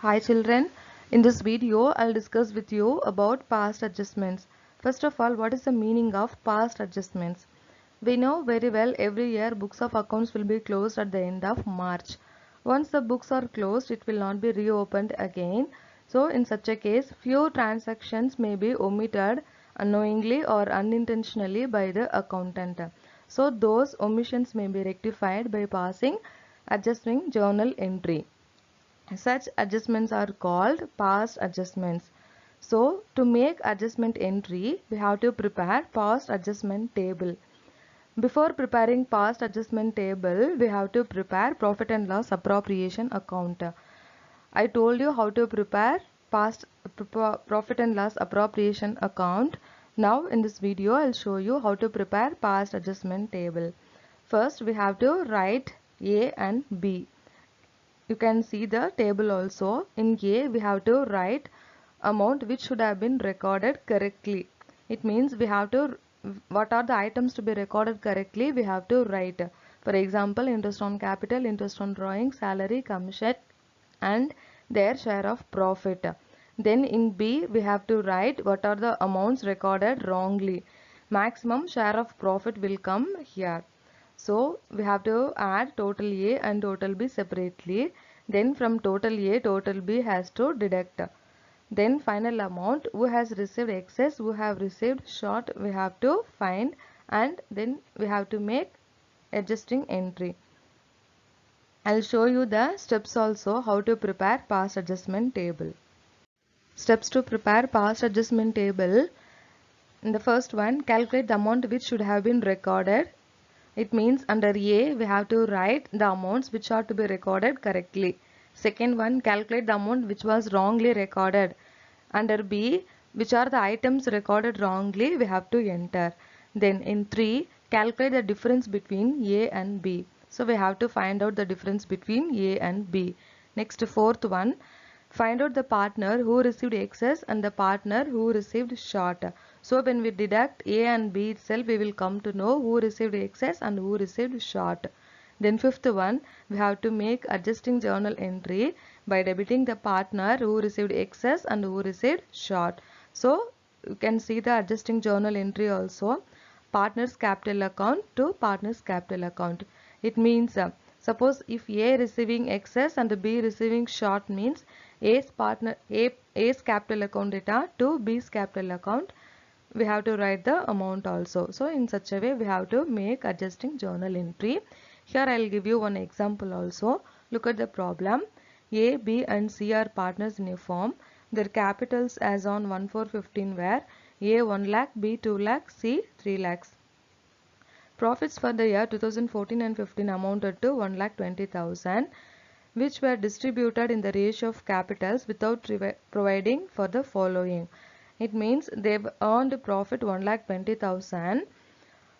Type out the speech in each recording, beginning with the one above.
Hi children, in this video I'll discuss with you about past adjustments. First of all, what is the meaning of past adjustments? We know very well every year books of accounts will be closed at the end of March. Once the books are closed, it will not be reopened again. So in such a case, few transactions may be omitted unknowingly or unintentionally by the accountant. So those omissions may be rectified by passing adjusting journal entry. Such adjustments are called past adjustments. So to make adjustment entry, we have to prepare past adjustment table. Before preparing past adjustment table, we have to prepare profit and loss appropriation account. I told you how to prepare past profit and loss appropriation account. Now in this video, I'll show you how to prepare past adjustment table. First, we have to write A and B. You can see the table also. In A, we have to write amount which should have been recorded correctly. It means we have to, what are the items to be recorded correctly, we have to write. For example, interest on capital, interest on drawing, salary, commission and their share of profit. Then in B, we have to write what are the amounts recorded wrongly. Maximum share of profit will come here. So we have to add total A and total B separately. Then from total A, total B has to deduct. Then final amount, who has received excess, who have received short, we have to find, and then we have to make adjusting entry. I'll show you the steps also how to prepare past adjustment table. Steps to prepare past adjustment table. In the first one, calculate the amount which should have been recorded. It means under A, we have to write the amounts which are to be recorded correctly. Second one, calculate the amount which was wrongly recorded. Under B, which are the items recorded wrongly, we have to enter. Then in 3, calculate the difference between A and B. So we have to find out the difference between A and B. Next, fourth one, find out the partner who received excess and the partner who received short. So when we deduct A and B itself, we will come to know who received excess and who received short. Then fifth one, we have to make adjusting journal entry by debiting the partner who received excess and who received short. So you can see the adjusting journal entry also. Partners capital account to partners capital account. It means suppose if A receiving excess and B receiving short means A's capital account data to B's capital account, we have to write the amount also. So in such a way we have to make adjusting journal entry. Here I will give you one example also. Look at the problem. A, B and C are partners in a firm. Their capitals as on 1/4/15 were A 1 lakh, B 2 lakh, C 3 lakhs. Profits for the year 2014 and 15 amounted to 1,20,000, which were distributed in the ratio of capitals without providing for the following. It means they've earned profit 1,20,000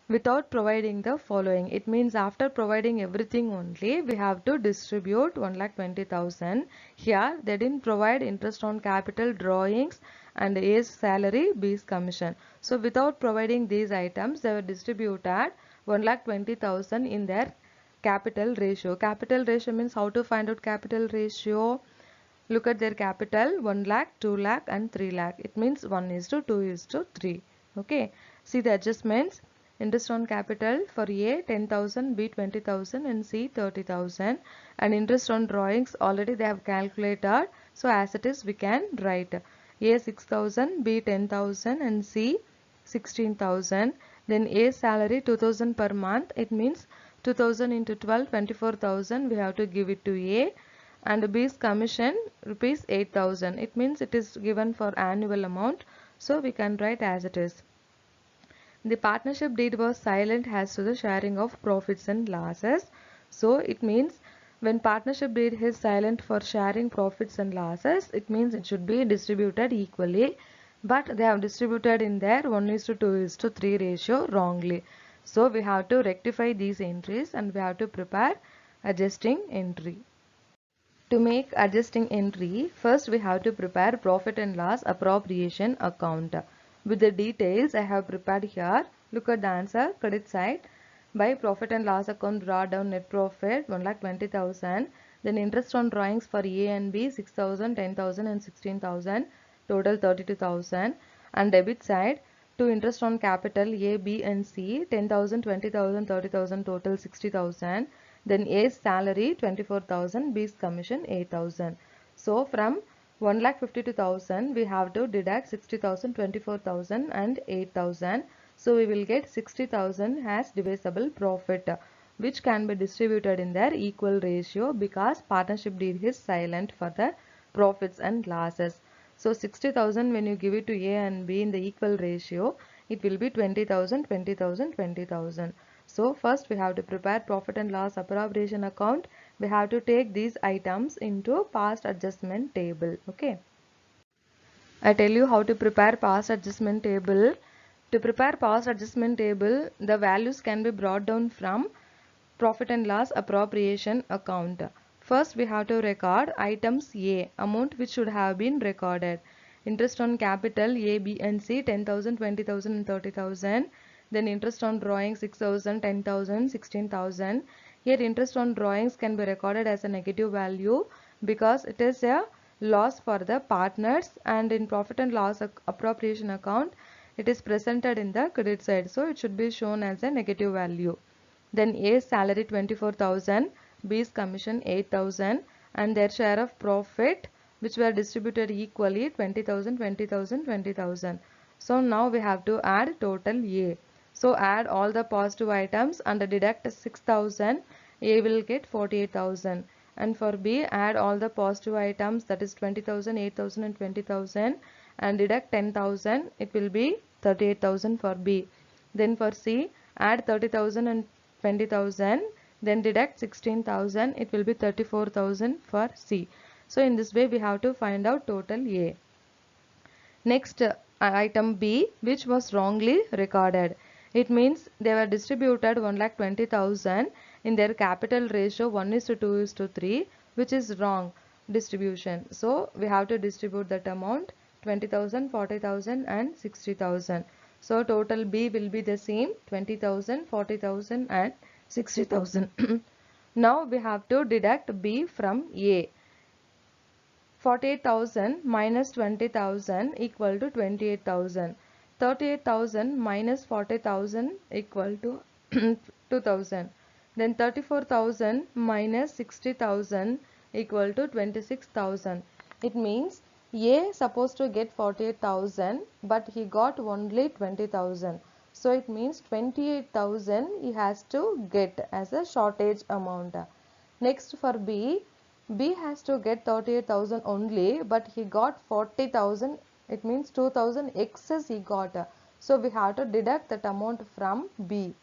without providing the following. It means after providing everything only, we have to distribute 1,20,000. Here they didn't provide interest on capital, drawings and A's salary, B's commission. So without providing these items, they were distributed 1,20,000 in their capital ratio. Capital ratio means how to find out capital ratio. Look at their capital 1 lakh, 2 lakh and 3 lakh. It means 1:2:3. Okay. See the adjustments. Interest on capital for A 10,000, B 20,000 and C 30,000. And interest on drawings already they have calculated. So as it is we can write A 6,000, B 10,000 and C 16,000. Then A salary 2,000 per month. It means 2,000 into 12, 24,000 we have to give it to A. And B's commission rupees 8,000. It means it is given for annual amount. So we can write as it is. The partnership deed was silent as to the sharing of profits and losses. So it means when partnership deed is silent for sharing profits and losses, it means it should be distributed equally. But they have distributed in their 1:2:3 ratio wrongly. So we have to rectify these entries and we have to prepare adjusting entry. To make adjusting entry, first we have to prepare profit and loss appropriation account. With the details I have prepared here, look at the answer. Credit side, by profit and loss account brought down net profit 1,20,000. Then interest on drawings for A and B 6,000, 10,000 and 16,000, total 32,000. And debit side, to interest on capital A, B and C 10,000, 20,000, 30,000, total 60,000. Then A's salary 24,000, B's commission 8,000. So from 1,52,000 we have to deduct 60,000, 24,000 and 8,000. So we will get 60,000 as divisible profit, which can be distributed in their equal ratio because partnership deed is silent for the profits and losses. So 60,000 when you give it to A and B in the equal ratio, it will be 20,000, 20,000, 20,000. So first we have to prepare profit and loss appropriation account. We have to take these items into past adjustment table. Okay. I tell you how to prepare past adjustment table. To prepare past adjustment table, the values can be brought down from profit and loss appropriation account. First we have to record items A, amount which should have been recorded. Interest on capital A, B and C 10,000, 20,000 and 30,000. Then interest on drawing 6,000, 10,000, 16,000. Here interest on drawings can be recorded as a negative value because it is a loss for the partners, and in profit and loss appropriation account it is presented in the credit side, so it should be shown as a negative value. Then A's salary 24,000, B's commission 8,000 and their share of profit which were distributed equally 20,000, 20,000, 20,000. So now we have to add total A. So add all the positive items and deduct 6,000. A will get 48,000. And for B, add all the positive items, that is 20,000, 8,000 and 20,000 and deduct 10,000. It will be 38,000 for B. Then for C, add 30,000 and 20,000, then deduct 16,000. It will be 34,000 for C. So in this way we have to find out total A. Next item B, which was wrongly recorded. It means they were distributed 1,20,000 in their capital ratio 1:2:3, which is wrong distribution. So we have to distribute that amount 20,000, 40,000 and 60,000. So total B will be the same 20,000, 40,000 and 60,000. Now we have to deduct B from A. 48,000 minus 20,000 equal to 28,000. 38,000 minus 40,000 equal to 2,000. Then 34,000 minus 60,000 equal to 26,000. It means A supposed to get 48,000 but he got only 20,000. So it means 28,000 he has to get as a shortage amount. Next for B, B has to get 38,000 only but he got 40,000. It means 2,000 excess he got. So we have to deduct that amount from B.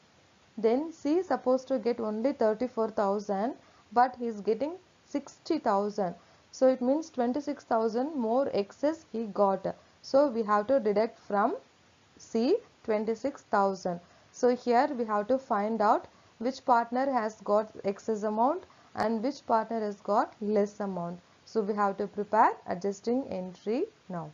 Then C is supposed to get only 34,000 but he is getting 60,000. So it means 26,000 more excess he got. So we have to deduct from C 26,000. So here we have to find out which partner has got excess amount and which partner has got less amount. So we have to prepare adjusting entry now.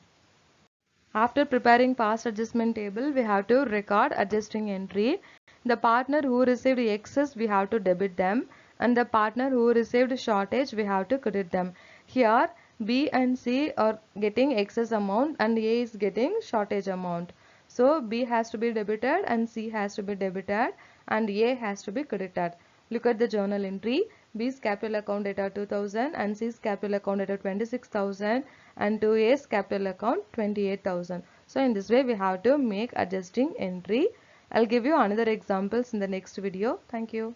After preparing past adjustment table, we have to record adjusting entry. The partner who received excess, we have to debit them, and the partner who received shortage, we have to credit them. Here B and C are getting excess amount and A is getting shortage amount. So B has to be debited and C has to be debited and A has to be credited. Look at the journal entry. B's capital account data 2,000 and C's capital account data 26,000 and to A's capital account 28,000. So in this way we have to make adjusting entry. I'll give you another examples in the next video. Thank you.